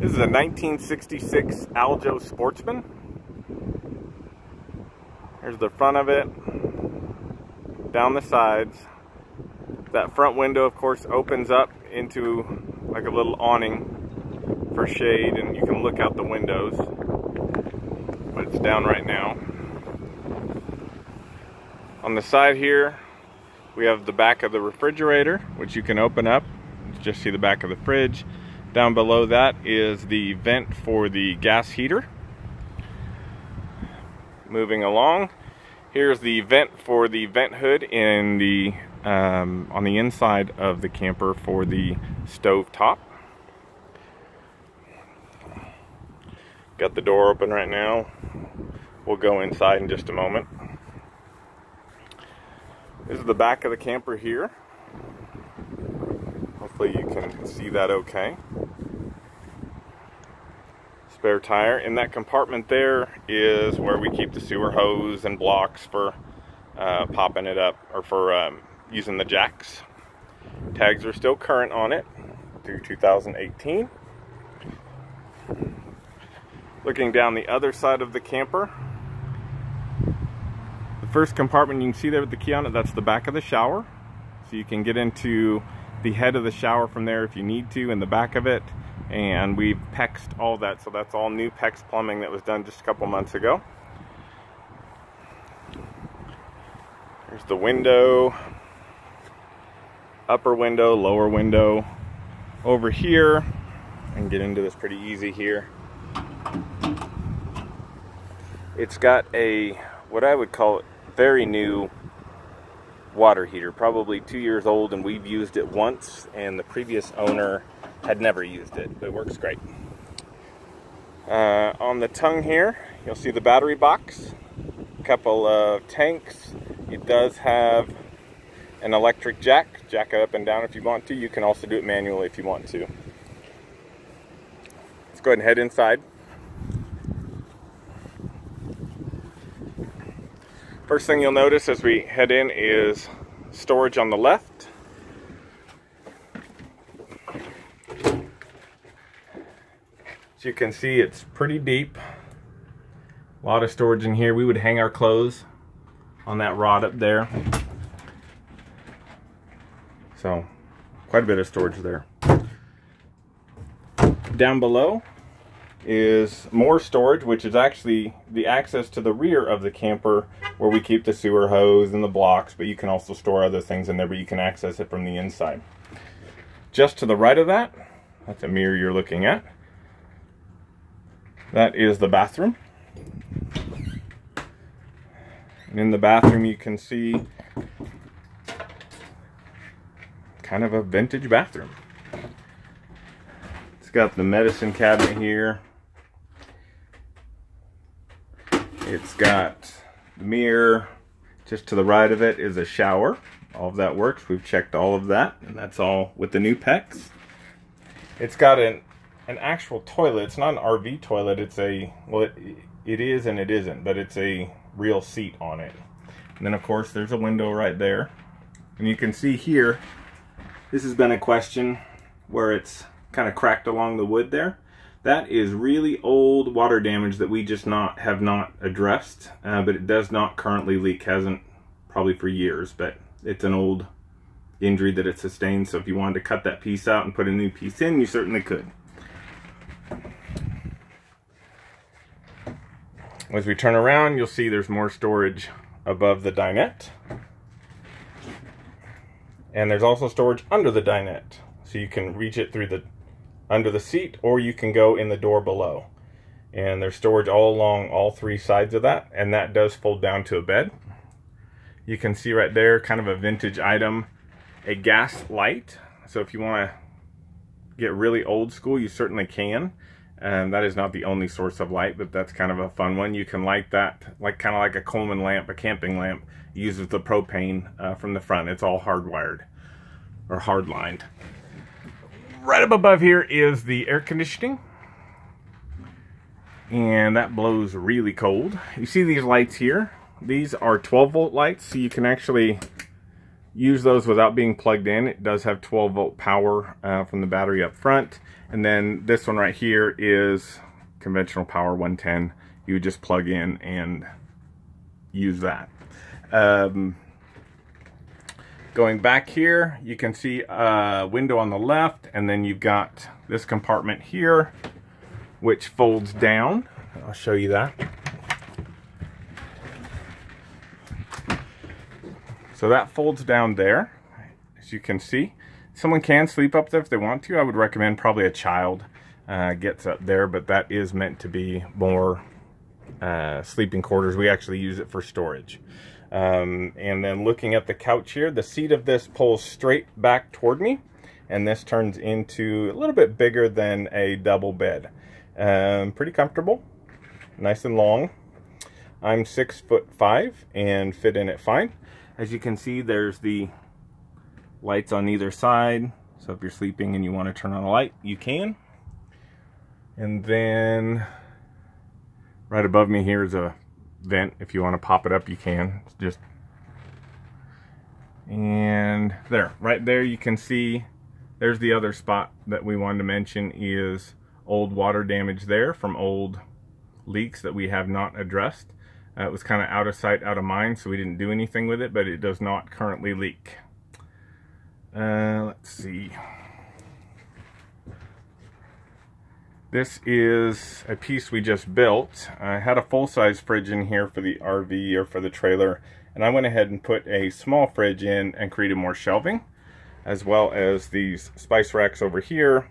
This is a 1966 Aljo Sportsman. Here's the front of it, down the sides. That front window, of course, opens up into like a little awning for shade, and you can look out the windows, but it's down right now. On the side here, we have the back of the refrigerator, which you can open up. You just see the back of the fridge. Down below that is the vent for the gas heater. Moving along, here's the vent for the vent hood in the on the inside of the camper for the stove top. Got the door open right now. We'll go inside in just a moment. This is the back of the camper here. Hopefully you can see that okay. Spare tire. In that compartment there is where we keep the sewer hose and blocks for popping it up, or for using the jacks. Tags are still current on it through 2018. Looking down the other side of the camper, the first compartment you can see there with the key on it, that's the back of the shower. So you can get into the head of the shower from there if you need to, in the back of it. And we've PEX'd all that, so that's all new PEX plumbing that was done just a couple months ago. There's the window, upper window, lower window. Over here, I can get into this pretty easy here. It's got a, what I would call it, very new water heater, probably 2 years old, and we've used it once, and the previous owner had never used it, but it works great. On the tongue here, you'll see the battery box, a couple of tanks. It does have an electric jack it up and down if you want to. You can also do it manually if you want to. Let's go ahead and head inside. First thing you'll notice as we head in is storage on the left. As you can see, it's pretty deep. A lot of storage in here. We would hang our clothes on that rod up there. So, quite a bit of storage there. Down below is more storage, which is actually the access to the rear of the camper where we keep the sewer hose and the blocks, but you can also store other things in there, but you can access it from the inside. Just to the right of that, that's a mirror you're looking at. That is the bathroom. And in the bathroom you can see kind of a vintage bathroom. It's got the medicine cabinet here. It's got the mirror. Just to the right of it is a shower. All of that works. We've checked all of that, and that's all with the new PEX. It's got an actual toilet. It's not an RV toilet. It's a, well, it is and it isn't, but it's a real seat on it. And then of course there's a window right there. And you can see here, this has been a question where it's kind of cracked along the wood there. That is really old water damage that we just have not addressed, but it does not currently leak. Hasn't probably for years, but it's an old injury that it sustained. So if you wanted to cut that piece out and put a new piece in, you certainly could. As we turn around, you'll see there's more storage above the dinette. And there's also storage under the dinette. So you can reach it through the under the seat, or you can go in the door below. And there's storage all along all three sides of that, and that does fold down to a bed. You can see right there, kind of a vintage item, a gas light. So if you want to get really old school, you certainly can. And that is not the only source of light, but that's kind of a fun one. You can light that kind of like a Coleman lamp, a camping lamp. It uses the propane from the front. It's all hardwired or hard-lined. Right up above here is the air conditioning, and that blows really cold. You see these lights here? These are 12-volt lights, so you can actually use those without being plugged in. It does have 12-volt power from the battery up front, And then this one right here is conventional power 110. You would just plug in and use that. Going back here, you can see a window on the left, and then you've got this compartment here, which folds down. I'll show you that. So that folds down there, as you can see. Someone can sleep up there if they want to. I would recommend probably a child gets up there, but that is meant to be more sleeping quarters. We actually use it for storage. And then looking at the couch here, the seat of this pulls straight back toward me, and this turns into a little bit bigger than a double bed. Pretty comfortable, nice and long. I'm 6'5" and fit in it fine. As you can see, there's the lights on either side, so if you're sleeping and you want to turn on a light, you can. And then right above me here is a vent. If you want to pop it up, you can. It's just, and there, right there, you can see there's the other spot that we wanted to mention, is old water damage there from old leaks that we have not addressed. It was kind of out of sight, out of mind, so we didn't do anything with it, but it does not currently leak. Let's see. This is a piece we just built. I had a full-size fridge in here for the RV or for the trailer, and I went ahead and put a small fridge in and created more shelving, as well as these spice racks over here.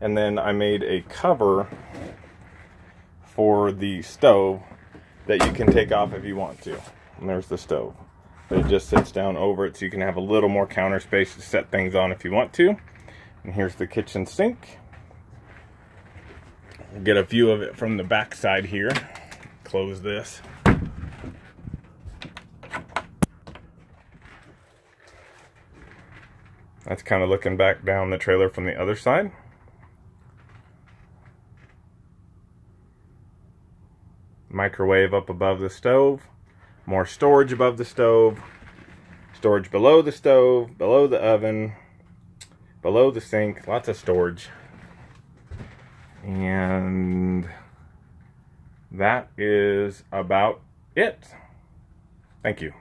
And then I made a cover for the stove that you can take off if you want to. And there's the stove. But it just sits down over it, so you can have a little more counter space to set things on if you want to. And here's the kitchen sink. Get a view of it from the back side here. Close this. That's kind of looking back down the trailer from the other side. Microwave up above the stove. More storage above the stove. Storage below the stove, below the oven, below the sink. Lots of storage. And that is about it. Thank you.